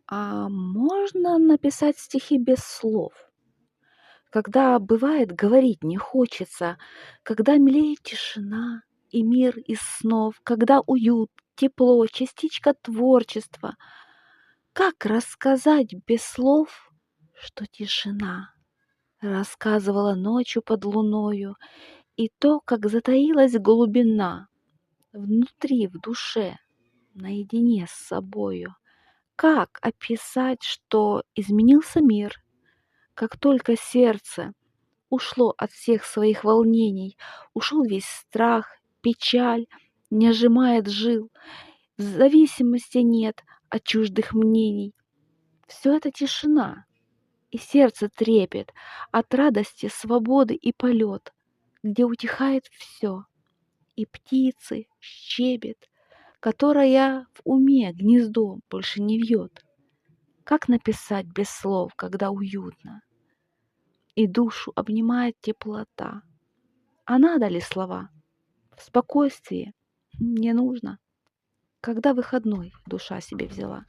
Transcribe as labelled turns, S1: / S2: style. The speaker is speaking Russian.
S1: А можно написать стихи без слов? Когда бывает говорить не хочется, когда млеет тишина и мир из снов, когда уют, тепло, частичка творчества. Как рассказать без слов, что тишина рассказывала ночью под луною, и то, как затаилась глубина внутри, в душе, наедине с собою. Как описать, что изменился мир, как только сердце ушло от всех своих волнений, ушел весь страх, печаль, не сжимает жил, зависимости нет от чуждых мнений. Все это тишина, и сердце трепет от радости, свободы и полет, где утихает все, и птицы, щебет, которая в уме гнездо больше не вьет. Как написать без слов, когда уютно, и душу обнимает теплота? А надо ли слова? В спокойствии не нужно. Когда выходной душа себе взяла.